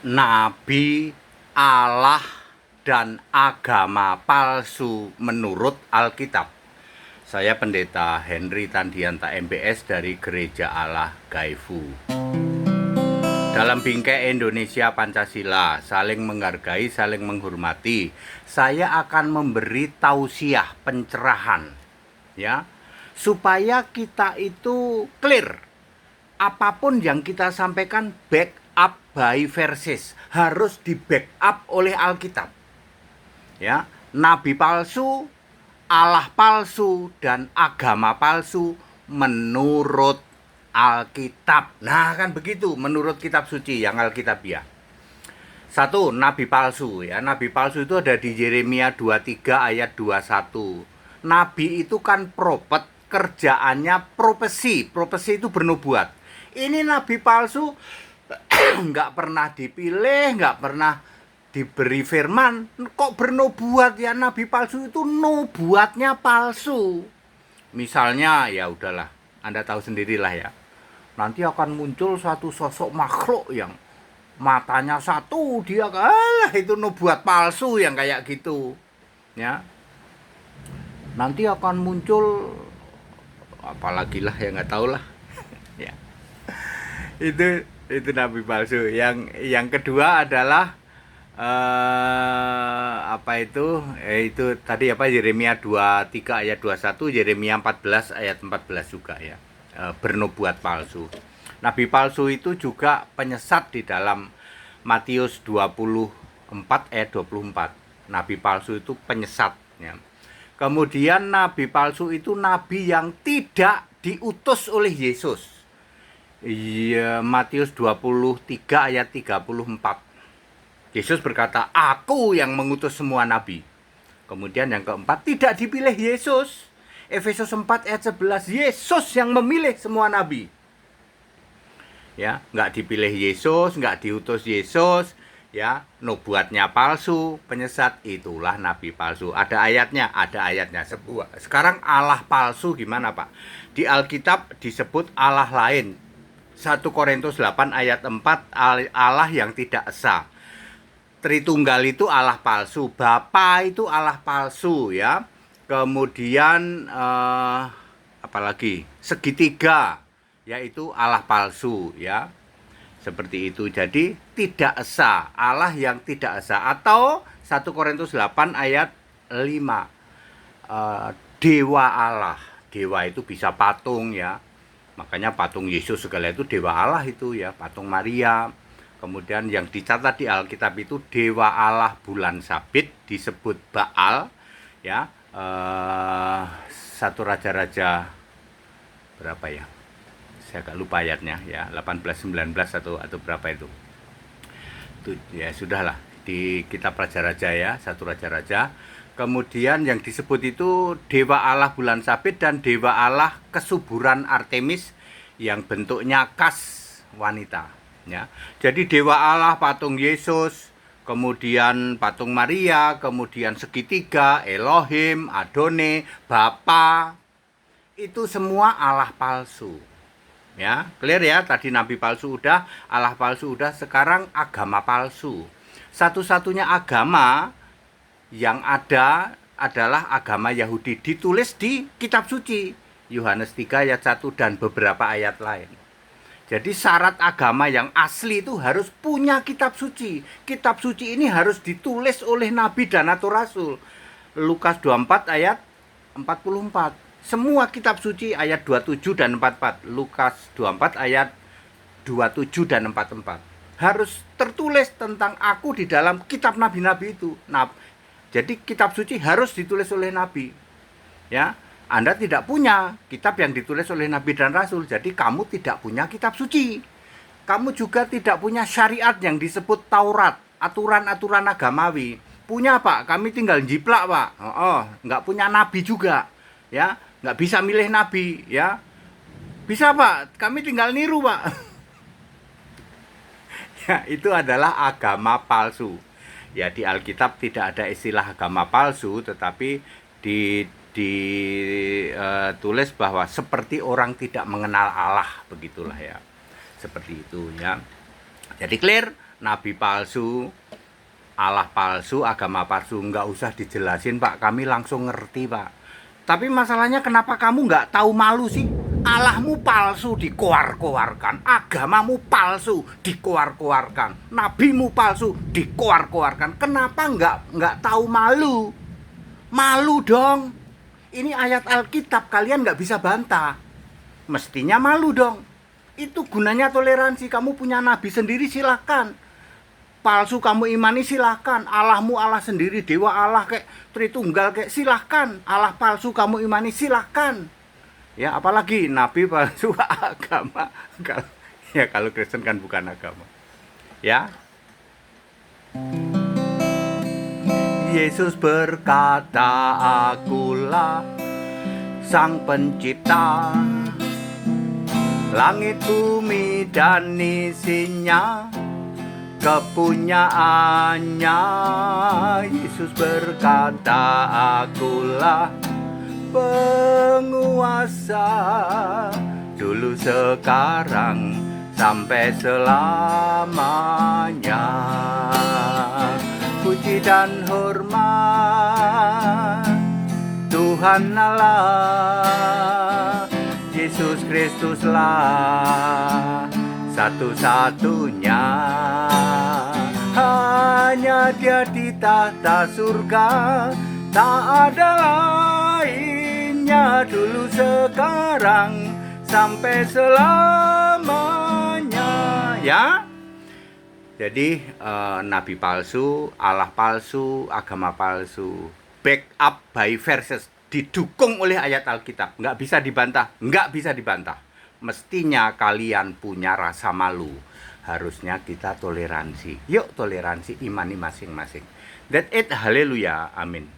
nabi, Allah, dan agama palsu menurut Alkitab. Saya Pendeta Henry Tandianta MPS dari Gereja Allah Gaifu. Dalam bingkai Indonesia Pancasila, saling menghargai, saling menghormati, saya akan memberi tausiah pencerahan, ya, supaya kita itu clear. Apapun yang kita sampaikan back up by verses, harus di back up oleh Alkitab. Ya, nabi palsu, Allah palsu, dan agama palsu menurut Alkitab. Nah, kan begitu menurut kitab suci yang Alkitabiah. Satu, nabi palsu, ya. Nabi palsu itu ada di Yeremia 23 ayat 21. Nabi itu kan prophet, kerjaannya profesi. Profesi itu bernubuat. Ini nabi palsu nggak pernah dipilih, nggak pernah diberi firman, kok bernubuat ya. Nabi palsu itu nubuatnya palsu. Misalnya, ya udahlah, Anda tahu sendirilah ya, nanti akan muncul suatu sosok makhluk yang matanya satu, dia kalah, itu nubuat palsu yang kayak gitu ya. Nanti akan muncul apalagi lah, ya nggak tahu lah ya. Itu nabi palsu. Yang kedua adalah apa itu? Itu tadi apa, Yeremia 23 ayat 21, Yeremia 14 ayat 14 juga ya. Bernubuat palsu. Nabi palsu itu juga penyesat di dalam Matius 24 ayat 24. Nabi palsu itu penyesat ya. Kemudian nabi palsu itu nabi yang tidak diutus oleh Yesus. Iya, Matius 23 ayat 34. Yesus berkata, "Aku yang mengutus semua nabi." Kemudian yang keempat, tidak dipilih Yesus. Efesus 4 ayat 11, Yesus yang memilih semua nabi. Ya, nggak dipilih Yesus, nggak diutus Yesus, ya, nubuatnya palsu, penyesat, itulah nabi palsu. Ada ayatnya sebuah. Sekarang Allah palsu gimana, Pak? Di Alkitab disebut Allah lain. 1 Korintus 8 ayat 4, Allah yang tidak esa. Tritunggal itu Allah palsu, Bapa itu Allah palsu ya. Kemudian apalagi segitiga, yaitu Allah palsu ya. Seperti itu. Jadi tidak esa, Allah yang tidak esa. Atau 1 Korintus 8 ayat 5, dewa Allah. Dewa itu bisa patung ya. Makanya patung Yesus segala itu dewa Allah itu ya, patung Maria. Kemudian yang dicatat di Alkitab itu dewa Allah bulan sabit disebut Baal ya. Satu Raja-Raja berapa ya? Saya agak lupa ayatnya ya, 18 19 atau berapa itu. Itu ya sudahlah, di kitab Raja-Raja ya, satu Raja-Raja. Kemudian yang disebut itu dewa Allah bulan sabit dan dewa Allah kesuburan Artemis yang bentuknya kas wanita. Ya. Jadi dewa Allah, patung Yesus, kemudian patung Maria, kemudian segitiga, Elohim, Adone, Bapa, itu semua Allah palsu. Ya, clear ya, tadi nabi palsu udah, Allah palsu udah, sekarang agama palsu. Satu-satunya agama yang ada adalah agama Yahudi, ditulis di kitab suci, Yohanes 3 ayat 1 dan beberapa ayat lain. Jadi syarat agama yang asli itu harus punya kitab suci. Kitab suci ini harus ditulis oleh nabi dan atau rasul. Lukas 24 ayat 44. Semua kitab suci ayat 27 dan 44. Lukas 24 ayat 27 dan 44. Harus tertulis tentang aku di dalam kitab nabi-nabi itu. Nah, jadi kitab suci harus ditulis oleh nabi. Ya. Anda tidak punya kitab yang ditulis oleh nabi dan rasul, jadi kamu tidak punya kitab suci. Kamu juga tidak punya syariat yang disebut Taurat, aturan-aturan agamawi. Punya, Pak, kami tinggal jiplak, Pak. Nggak punya nabi juga, ya, nggak bisa milih nabi, ya. Bisa, Pak, kami tinggal niru, Pak. Ya, itu adalah agama palsu. Ya, di Alkitab tidak ada istilah agama palsu, tetapi ditulis bahwa seperti orang tidak mengenal Allah, begitulah ya, seperti itu ya. Jadi clear, nabi palsu, Allah palsu, agama palsu, nggak usah dijelasin Pak, kami langsung ngerti Pak. Tapi masalahnya kenapa kamu nggak tahu malu sih? Allahmu palsu dikoar-koarkan, agamamu palsu dikoar-koarkan, nabimu palsu dikoar-koarkan. Kenapa nggak tahu malu? Malu dong. Ini ayat Alkitab, kalian nggak bisa bantah. Mestinya malu dong. Itu gunanya toleransi. Kamu punya nabi sendiri, silahkan. Palsu kamu imani, silahkan. Allahmu Allah sendiri, dewa Allah kayak Tritunggal kayak, silahkan. Allah palsu kamu imani, silahkan. Ya, apalagi nabi palsu agama. Ya kalau Kristen kan bukan agama. Ya. Yesus berkata, akulah Sang Pencipta langit, bumi, dan isinya, kepunyaannya. Yesus berkata, akulah penguasa, dulu, sekarang, sampai selamanya. Puji dan hormat Tuhan Allah, Yesus Kristuslah satu-satunya. Hanya Dia di tahta surga, tak ada lainnya, dulu, sekarang, sampai selamanya. Ya. Jadi nabi palsu, Allah palsu, agama palsu, back up by verses, didukung oleh ayat Alkitab, nggak bisa dibantah, nggak bisa dibantah. Mestinya kalian punya rasa malu. Harusnya kita toleransi. Yuk toleransi, imani masing-masing. That's it, haleluya, amin.